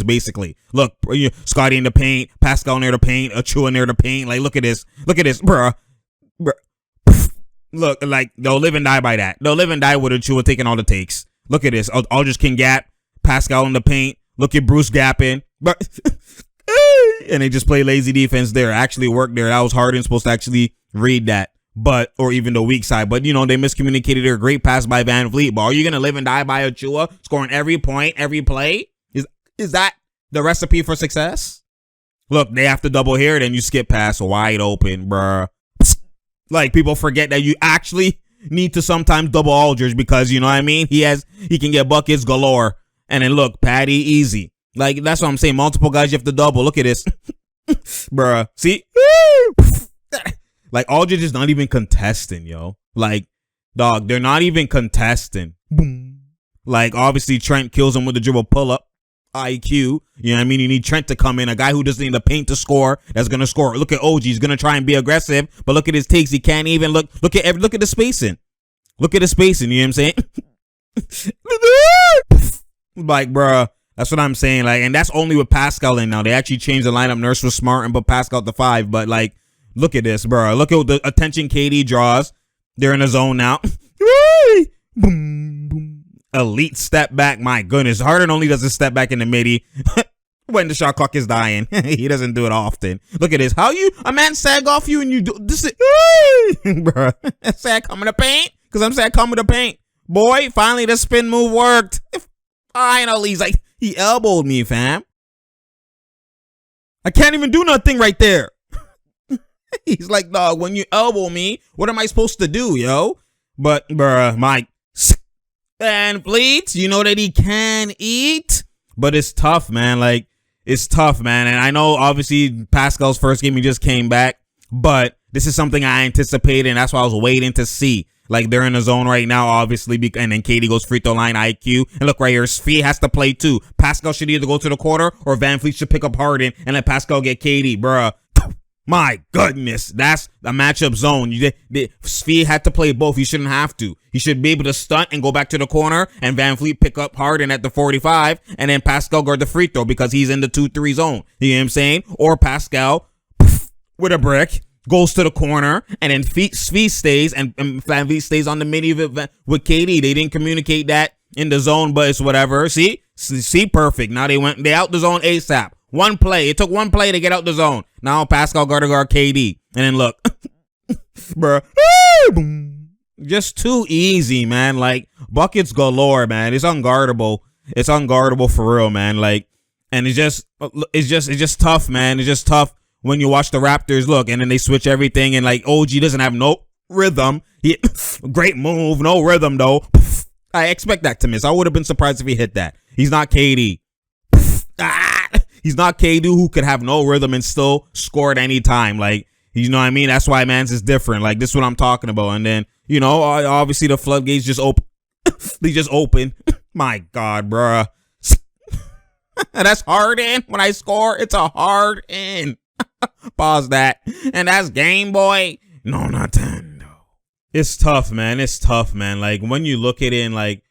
basically. Look, Scotty in the paint, Pascal near the paint, Achua near the paint. Like, look at this, bruh. Look, like, they'll live and die by that. They'll live and die with Achua taking all the takes. Look at this. Aldridge can gap, Pascal in the paint. Look at Bruce gapping. But and they just play lazy defense there. Actually worked there. That was Harden supposed to actually read that. But, or even the weak side. But, they miscommunicated their great pass by Van Vliet. But are you going to live and die by Achua, scoring every point, every play? Is that the recipe for success? Look, they have to double here, then you skip past wide open, bruh. Like, people forget that you actually need to sometimes double Aldridge because, you know what I mean? He can get buckets galore. And then look, Patty, easy. Like, that's what I'm saying. Multiple guys you have to double. Look at this. Bruh. See? Like, Aldridge is not even contesting, yo. Like, dog, they're not even contesting. Boom. Like, obviously, Trent kills him with the dribble pull-up. IQ. You know what I mean? You need Trent to come in. A guy who doesn't need the paint to score. That's going to score. Look at OG. He's going to try and be aggressive. But look at his takes. He can't even look at the spacing. Look at the spacing. You know what I'm saying? Like, bruh. That's what I'm saying. Like, and that's only with Pascal in now. They actually changed the lineup. Nurse was smart and put Pascal to 5. But, like, look at this, bro. Look at the attention KD draws. They're in the zone now. Boom, boom. Elite step back. My goodness. Harden only does a step back in the midi when the shot clock is dying. He doesn't do it often. Look at this. How a man sag off you and you do this? Bro, sag coming to paint? Because I'm sag coming to paint. Boy, finally the spin move worked. Finally, he's like, he elbowed me, fam. I can't even do nothing right there. He's like, dog, when you elbow me, what am I supposed to do, yo? But, bruh, Mike Van Vliet, you know that he can eat, but it's tough, man. Like, it's tough, man. And I know, obviously, Pascal's first game, he just came back, but this is something I anticipated, and that's what I was waiting to see. Like, they're in the zone right now, obviously, and then KD goes free throw line IQ. And look right here, Svi has to play too. Pascal should either go to the quarter or Van Vliet should pick up Harden and let Pascal get KD, bruh. My goodness, that's a matchup zone. Svi had to play both. He shouldn't have to. He should be able to stunt and go back to the corner and Van Vliet pick up Harden at the 45 and then Pascal guard the free throw because he's in the 2-3 zone. You know what I'm saying? Or Pascal with a brick goes to the corner, and then Svi stays, and Van Vliet stays on the midi with KD. They didn't communicate that in the zone, but it's whatever. See, perfect. Now they out the zone ASAP. One play. It took one play to get out the zone. Now Pascal guard KD, and then look, bro, just too easy, man. Like, buckets galore, man. It's unguardable. It's unguardable for real, man. Like, and it's just tough, man. It's just tough. When you watch the Raptors, look, and then they switch everything, and like OG doesn't have no rhythm. Great move, no rhythm though. I expect that to miss. I would have been surprised if he hit that. He's not KD. He's not KD who could have no rhythm and still score at any time. Like, you know what I mean? That's why Mans is different. Like, this is what I'm talking about. And then, obviously the floodgates just open. They just open. My God, bruh. That's hard in. When I score, it's a hard in. Pause that. And that's Game Boy. No, not Nintendo. It's tough, man. It's tough, man. Like, when you look at it and, like,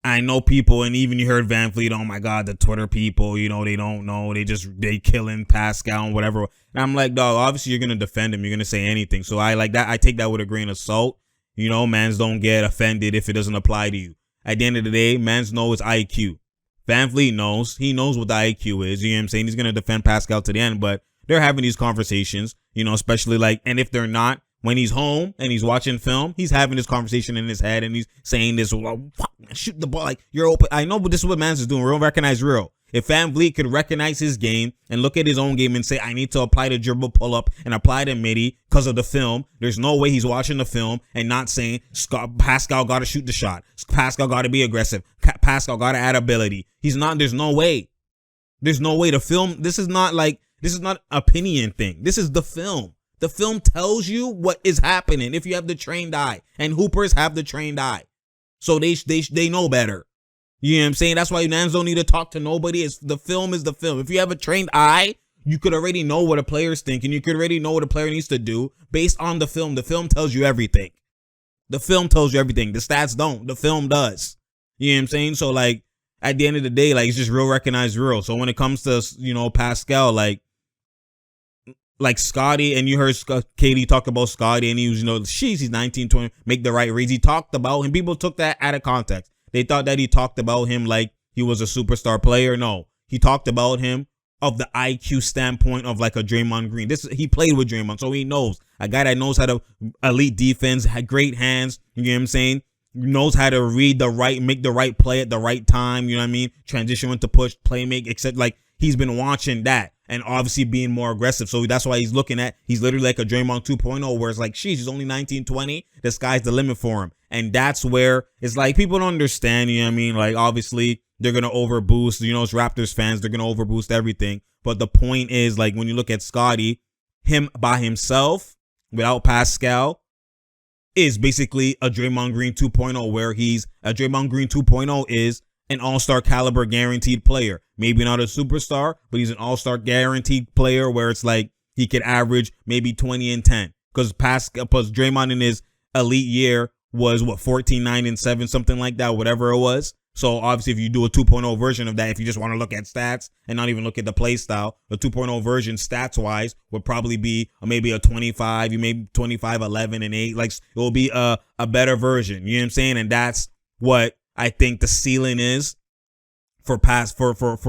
I know people, and even you heard Van Vliet, oh my God, the Twitter people, they don't know. They killing Pascal and whatever. And I'm like, dog, obviously you're going to defend him. You're going to say anything. So I like that. I take that with a grain of salt. Mans don't get offended if it doesn't apply to you. At the end of the day, mans know it's IQ. Van Vliet knows. He knows what the IQ is. You know what I'm saying? He's going to defend Pascal to the end, but they're having these conversations, especially like, and if they're not, when he's home and he's watching film, he's having this conversation in his head and he's saying this, well, shoot the ball, like, you're open. I know, but this is what Mans is doing. Real recognize real. If Van Vliet could recognize his game and look at his own game and say, I need to apply the dribble pull up and apply the midi because of the film, there's no way he's watching the film and not saying Pascal got to shoot the shot. Pascal got to be aggressive. Pascal got to add ability. He's not, there's no way. There's no way. The film, this is not opinion thing. This is the film. The film tells you what is happening if you have the trained eye, and hoopers have the trained eye. So they know better. You know what I'm saying? That's why Nans don't need to talk to nobody. The film is the film. If you have a trained eye, you could already know what a player's thinking. You could already know what a player needs to do based on the film. The film tells you everything. The film tells you everything. The stats don't. The film does. You know what I'm saying? So, like, at the end of the day, like, it's just real recognized real. So when it comes to, Pascal, like Scotty, and you heard Katie talk about Scotty, and he was, he's 19, 20, make the right reads. He talked about him. People took that out of context. They thought that he talked about him like he was a superstar player. No, he talked about him of the IQ standpoint of like a Draymond Green. He played with Draymond, so he knows. A guy that knows how to elite defense, had great hands, you know what I'm saying? Knows how to read make the right play at the right time, you know what I mean? Transition into push, play make, except like he's been watching that and obviously being more aggressive. So that's why he's literally like a Draymond 2.0, where it's like, sheesh, he's only 19, 20. The sky's the limit for him. And that's where it's like people don't understand, you know what I mean? Like, obviously, they're going to overboost, it's Raptors fans, they're going to overboost everything. But the point is, like, when you look at Scotty, him by himself, without Pascal, is basically a Draymond Green 2.0, where a Draymond Green 2.0 is an all-star caliber guaranteed player. Maybe not a superstar, but he's an all-star guaranteed player where it's like he could average maybe 20 and 10. Because Draymond in his elite year was 14, 9, and 7, something like that, whatever it was. So obviously if you do a 2.0 version of that, if you just want to look at stats and not even look at the play style, the 2.0 version stats wise would probably be maybe a 25, you maybe 25, 11, and 8. Like, it will be a better version. You know what I'm saying? And that's what I think the ceiling is for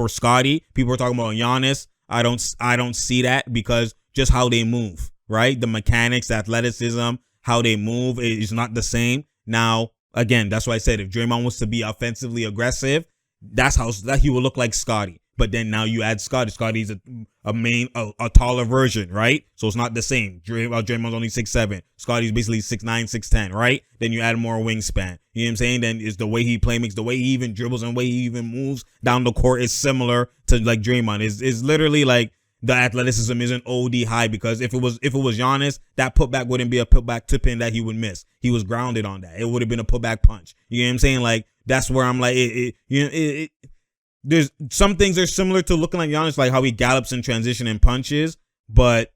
Scotty. People are talking about Giannis. I don't see that, because just how they move, right? The mechanics, the athleticism, how they move is not the same. Now, again, that's why I said if Draymond wants to be offensively aggressive, that's how he will look like Scotty. But then now you add Scotty. Scotty's a taller version, right? So it's not the same. Draymond's only 6'7". Scotty's basically 6'9", 6'10", right? Then you add more wingspan. You know what I'm saying? Then it's the way he makes, the way he even dribbles, and the way he even moves down the court is similar to like Draymond. Is literally like the athleticism isn't OD high, because if it was Giannis, that putback wouldn't be a putback tip in that he would miss. He was grounded on that. It would have been a putback punch. You know what I'm saying? Like, that's where I'm like, there's some things are similar to looking like Giannis, like how he gallops in transition and punches, but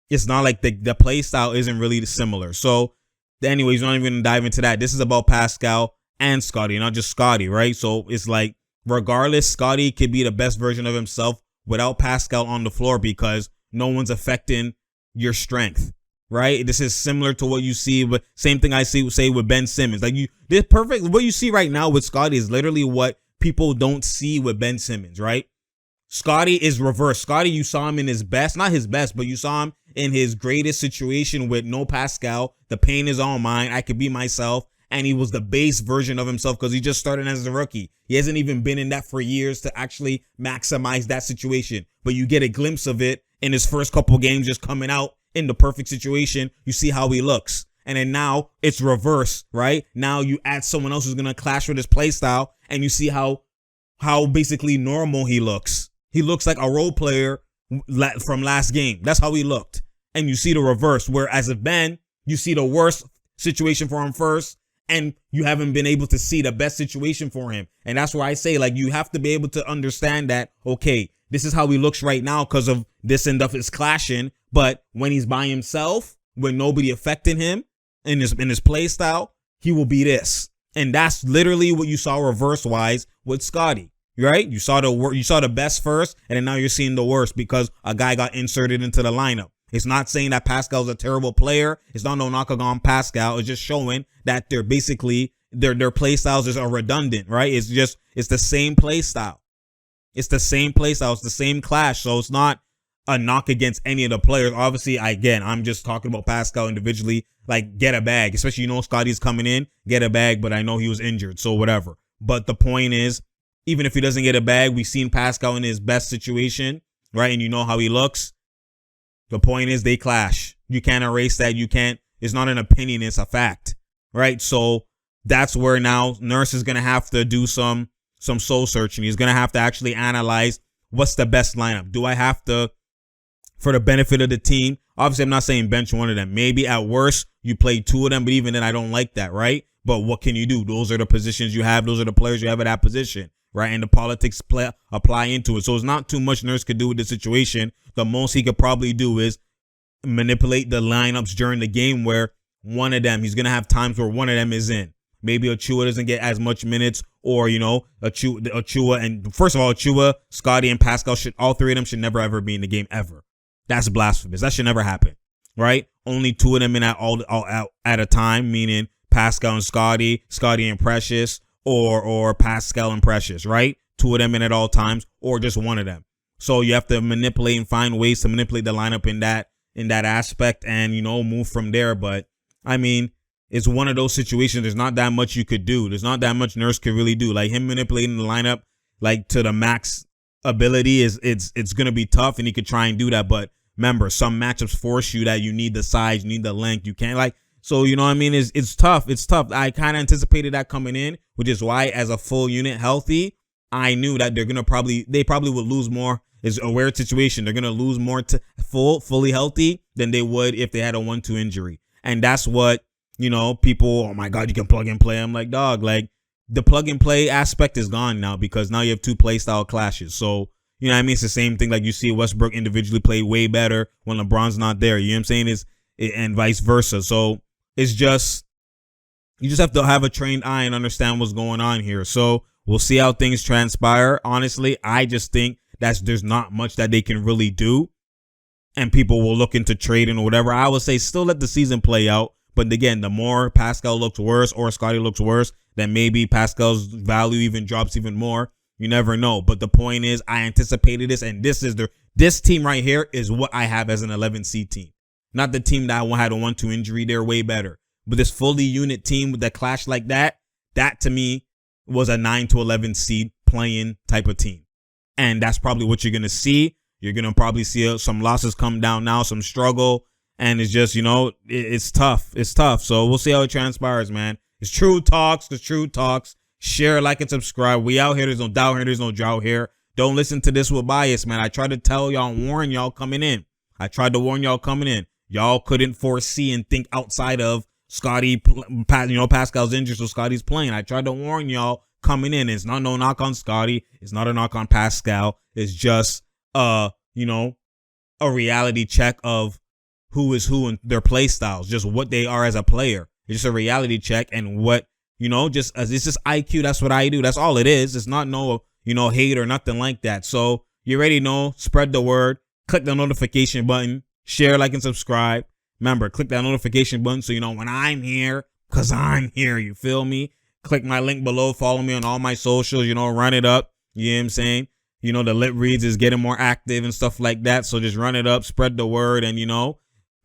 it's not like the play style isn't really similar. So anyways, not even gonna dive into that. This is about Pascal and Scotty, not just Scotty, right? So it's like, regardless, Scotty could be the best version of himself without Pascal on the floor, because no one's affecting your strength, right? This is similar to what you see, but same thing I say with Ben Simmons. Like, what you see right now with Scotty is literally what people don't see with Ben Simmons, right? Scotty is reverse. Scotty, you saw him in his best, not his best, but you saw him in his greatest situation with no Pascal. The pain is all mine. I could be myself. And he was the base version of himself, because he just started as a rookie. He hasn't even been in that for years to actually maximize that situation. But you get a glimpse of it in his first couple games, just coming out in the perfect situation. You see how he looks. And then now it's reverse, right? Now you add someone else who's going to clash with his play style, and you see how basically normal he looks. He looks like a role player from last game. That's how he looked. And you see the reverse, whereas if Ben, you see the worst situation for him first, and you haven't been able to see the best situation for him. And that's where I say, like, you have to be able to understand that, okay, this is how he looks right now because of this and stuff is clashing. But when he's by himself, with nobody affecting him in his play style, he will be this. And that's literally what you saw reverse wise with Scotty, right? You saw the best first, and then now you're seeing the worst because a guy got inserted into the lineup. It's not saying that Pascal's a terrible player. It's not no knock on Pascal. It's just showing that they're basically their play styles just are redundant, right? It's the same play style. It's the same play style. It's the same clash. So it's not a knock against any of the players. Obviously, I'm just talking about Pascal individually. Like, get a bag, especially Scotty's coming in, get a bag. But I know he was injured, so whatever. But the point is, even if he doesn't get a bag, we've seen Pascal in his best situation, right? And you know how he looks. The point is they clash. You can't erase that. You can't. It's not an opinion. It's a fact, right? So that's where now Nurse is going to have to do some soul searching. He's going to have to actually analyze what's the best lineup. Do I have to, for the benefit of the team? Obviously, I'm not saying bench one of them. Maybe at worst, you play two of them, but even then, I don't like that, right? But what can you do? Those are the positions you have. Those are the players you have at that position, right? And the politics apply into it. So it's not too much Nurse could do with the situation. The most he could probably do is manipulate the lineups during the game where one of them, he's going to have times where one of them is in. maybe Achua doesn't get as much minutes, or, you know, Achua, and first of all, Achua, Scottie, and Pascal all three of them should never ever be in the game ever. That's blasphemous. That should never happen, right? Only two of them in at a time, meaning Pascal and Scottie and Precious, or Pascal and Precious, right? Two of them in at all times, or just one of them. So you have to manipulate and find ways to manipulate the lineup in that aspect, and, you know, move from there. But I mean, it's one of those situations. There's not that much you could do. There's not that much Nurse could really do. Like, him manipulating the lineup like to the max ability it's gonna be tough, and he could try and do that. But remember, some matchups force you that you need the size, you need the length. You can't, like, so, you know what I mean? It's tough. It's tough. I kind of anticipated that coming in, which is why, as a full unit healthy, I knew that they probably would lose more. It's a weird situation. They're gonna lose more to fully healthy than they would if they had a 1-2 injury. And that's what, you know, people, oh my God, you can plug and play. I'm like, dog, like, the plug and play aspect is gone now, because now you have two play style clashes. So, you know what I mean? It's the same thing. Like, you see Westbrook individually play way better when LeBron's not there. You know what I'm saying? And vice versa. So it's just, you just have to have a trained eye and understand what's going on here. So we'll see how things transpire. Honestly, I just think there's not much that they can really do, and people will look into trading or whatever. I would say still let the season play out. But again, the more Pascal looks worse or Scottie looks worse, then maybe Pascal's value even drops even more. You never know. But the point is, I anticipated this, and this team right here is what I have as an 11 seed team. Not the team that had a 1-2 injury. They're way better. But this fully unit team with that clash like that to me was a 9 to 11 seed playing type of team. And that's probably what you're going to see. You're going to probably see some losses come down now, some struggle. And it's just, you know, it's tough. It's tough. So we'll see how it transpires, man. It's True Talks. The True Talks. Share, like, and subscribe. We out here. There's no doubt here. There's no drought here. Don't listen to this with bias, man. I tried to tell y'all, warn y'all coming in. Y'all couldn't foresee and think outside of Scottie, Pascal's injured, so Scottie's playing. I tried to warn y'all coming in. It's not no knock on Scottie. It's not a knock on Pascal. It's just, a reality check of who is who and their play styles, just what they are as a player. It's just a reality check, and what, it's just IQ. That's what I do. That's all it is. It's not no, hate or nothing like that. So you already know, spread the word, click the notification button, share, like, and subscribe. Remember, click that notification button so you know when I'm here, because I'm here. You feel me? Click my link below. Follow me on all my socials. Run it up. You know what I'm saying? The Lit Reads is getting more active and stuff like that. So just run it up, spread the word, and,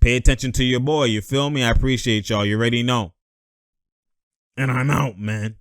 pay attention to your boy. You feel me? I appreciate y'all. You already know. And I'm out, man.